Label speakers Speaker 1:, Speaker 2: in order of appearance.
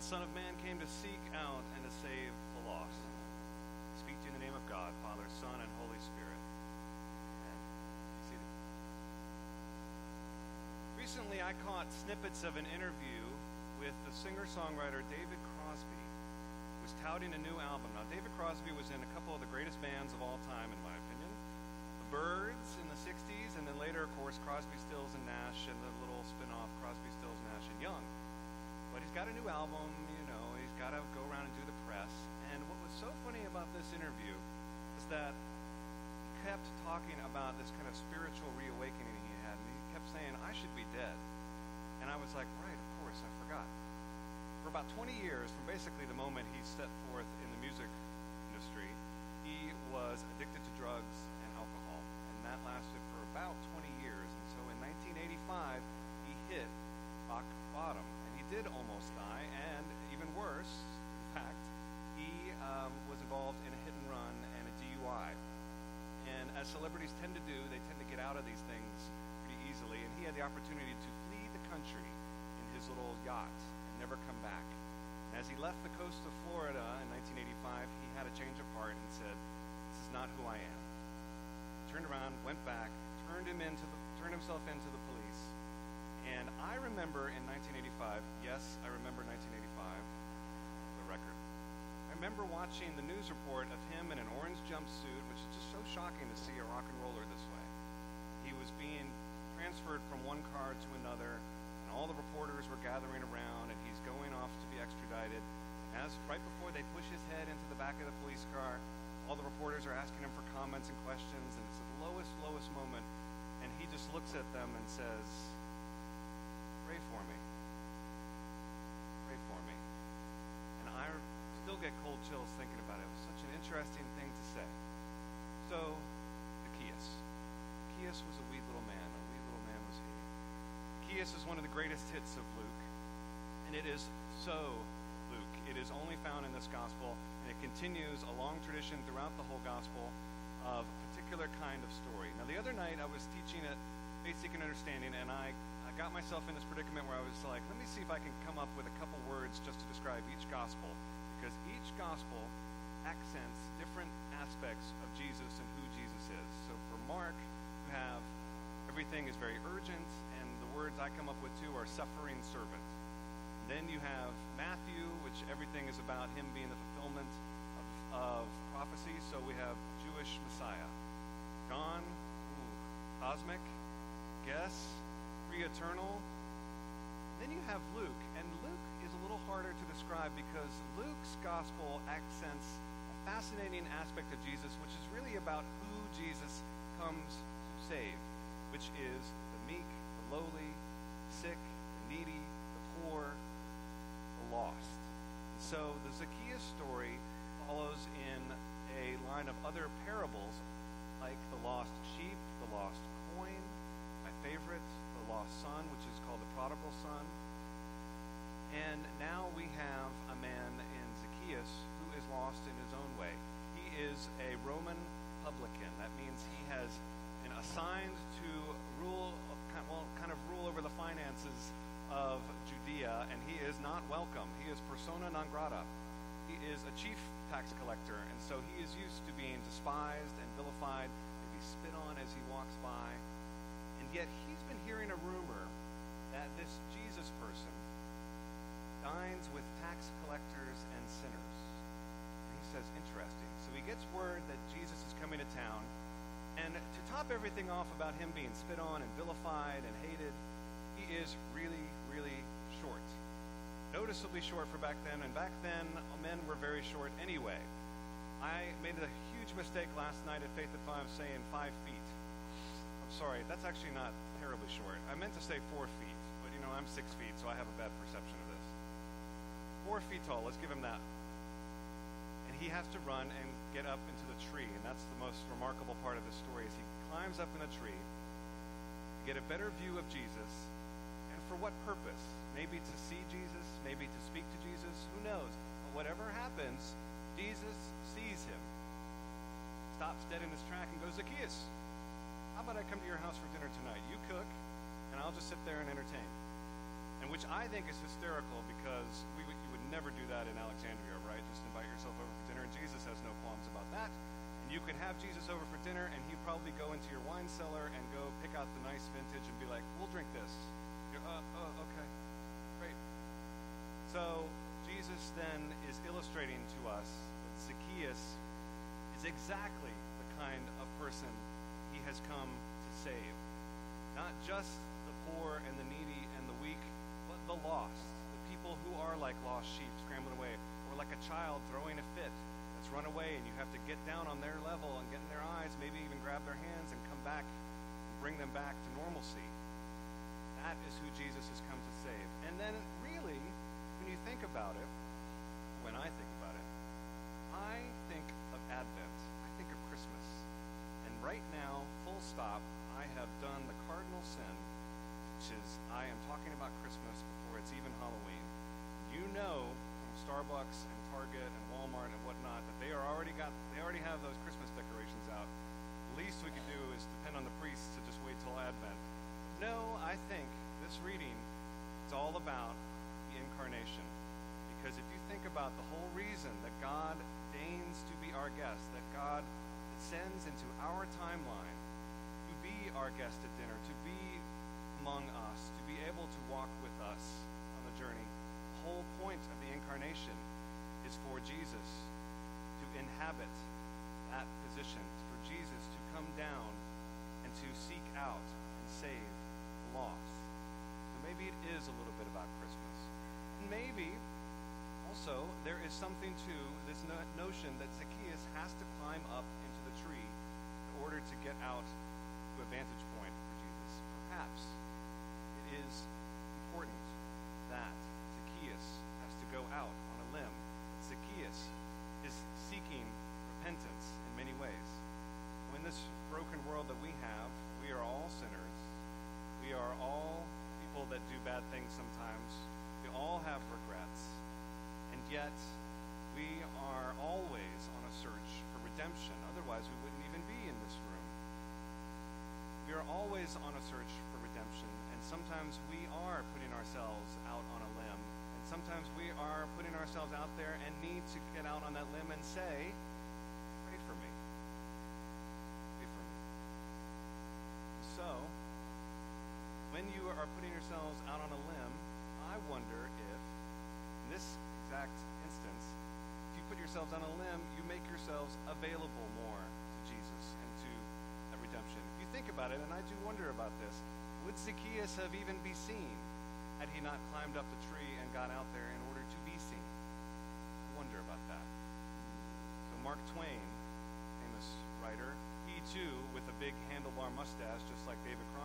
Speaker 1: Son of Man came to seek out and to save the lost. I speak to you in the name of God, Father, Son, and Holy Spirit. Amen. Be seated. Recently, I caught snippets of an interview with the singer-songwriter David Crosby, who was touting a new album. Now, David Crosby was in a couple of the greatest bands of all time, in my opinion. The Byrds in the 60s, and then later, of course, Crosby, Stills, and Nash, and the little spin-off Crosby, Stills, Nash, and Young. But he's got a new album, he's got to go around and do the press. And what was so funny about this interview is that he kept talking about this kind of spiritual reawakening he had, and he kept saying, I should be dead. And I was like, right, of course, I forgot. For about 20 years, from basically the moment he set forth in the music industry, he was addicted to drugs and alcohol. And that lasted for about 20 years. And so in 1985, he hit rock bottom. Did almost die, and even worse, in fact, he was involved in a hit and run and a DUI. And as celebrities tend to do, they tend to get out of these things pretty easily, and he had the opportunity to flee the country in his little yacht and never come back. And as he left the coast of Florida in 1985, he had a change of heart and said, this is not who I am. He turned around, went back, turned himself into the police. And I remember in 1985, yes, I remember 1985, the record. I remember watching the news report of him in an orange jumpsuit, which is just so shocking to see a rock and roller this way. He was being transferred from one car to another, and all the reporters were gathering around, and he's going off to be extradited. And right before they push his head into the back of the police car, all the reporters are asking him for comments and questions, and it's the lowest moment, and he just looks at them and says, pray for me. Pray for me. And I still get cold chills thinking about it. It was such an interesting thing to say. So, Zacchaeus. Zacchaeus was a wee little man. A wee little man was he. Zacchaeus is one of the greatest hits of Luke. And it is so Luke. It is only found in this gospel, and it continues a long tradition throughout the whole gospel of a particular kind of story. Now, the other night I was teaching at Faith Seeking Understanding, and I got myself in this predicament where I was like, let me see if I can come up with a couple words just to describe each gospel, because each gospel accents different aspects of Jesus and who Jesus is. So for Mark, you have everything is very urgent, and the words I come up with too are suffering servant. Then you have Matthew, which everything is about him being the fulfillment of prophecy, so we have Jewish Messiah. John, cosmic, guess, eternal. Then you have Luke, and Luke is a little harder to describe because Luke's gospel accents a fascinating aspect of Jesus, which is really about who Jesus comes to save, which is the meek, the lowly, the sick, the needy, the poor, the lost. And so the Zacchaeus story follows in a line of other parables like the lost sheep, the lost coin, my favorite, the lost son, which is called the prodigal son. And now we have a man in Zacchaeus who is lost in his own way. He is a Roman publican. That means he has been assigned to rule over the finances of Judea, and he is not welcome. He is persona non grata. He is a chief tax collector, and so he is used to being despised and vilified, maybe spit on as he walks by. And yet he's been hearing a rumor that this Jesus person dines with tax collectors and sinners. And he says, interesting. So he gets word that Jesus is coming to town, and to top everything off about him being spit on and vilified and hated, he is really, really short. Noticeably short for back then, and back then men were very short anyway. I made a huge mistake last night at Faith at 5 saying 5 feet. Sorry, that's actually not terribly short. I meant to say 4 feet, but I'm 6 feet, so I have a bad perception of this. 4 feet tall, let's give him that. And he has to run and get up into the tree, and that's the most remarkable part of the story, is he climbs up in a tree to get a better view of Jesus, and for what purpose? Maybe to see Jesus, maybe to speak to Jesus, who knows? But whatever happens, Jesus sees him, stops dead in his track and goes, Zacchaeus, how about I come to your house for dinner tonight? You cook, and I'll just sit there and entertain. and which I think is hysterical because you would never do that in Alexandria, right? Just invite yourself over for dinner, and Jesus has no qualms about that. And you could have Jesus over for dinner, and he'd probably go into your wine cellar and go pick out the nice vintage and be like, we'll drink this. You're, okay, great. So Jesus then is illustrating to us that Zacchaeus is exactly the kind of person he has come to save. Not just the poor and the needy and the weak, but the lost, the people who are like lost sheep scrambling away, or like a child throwing a fit that's run away, and you have to get down on their level and get in their eyes, maybe even grab their hands and come back and bring them back to normalcy. That is who Jesus has come to save. And then really, when you think about it, when I think about it, I think of Advent. I think of Christmas. And right now, full stop, I have done the cardinal sin, which is I am talking about Christmas before it's even Halloween. You know from Starbucks and Target and Walmart and whatnot that they already have those Christmas decorations out. The least we could do is depend on the priests to just wait till Advent. No, I think this reading is all about the incarnation. Because if you think about the whole reason that God deigns to be our guest, that God descends into our timeline to be our guest at dinner, to be among us, to be able to walk with us on the journey. The whole point of the incarnation is for Jesus to inhabit that position, for Jesus to come down and to seek out and save the lost. So maybe it is a little bit about Christmas. And maybe also there is something to this notion that Zacchaeus has to climb up into the tree in order to get out to a vantage point for Jesus. Perhaps it is important that Zacchaeus has to go out on a limb. Zacchaeus is seeking repentance in many ways. In this broken world that we have, we are all sinners. We are all people that do bad things sometimes. We all have regrets. And yet, we are always on a search for redemption. Otherwise, we wouldn't even be in this room. We are always on a search for redemption. And sometimes we are putting ourselves out on a limb. And sometimes we are putting ourselves out there and need to get out on that limb and say, pray for me. Pray for me. So, when you are putting yourselves out on a limb, I wonder if, in this exact instance, if you put yourselves on a limb, you make yourselves available more to Jesus and to that redemption. If you think about it, and I do wonder about this, would Zacchaeus have even be seen had he not climbed up the tree and got out there in order to be seen? I wonder about that. So Mark Twain, famous writer, he too, with a big handlebar mustache, just like David Crosby,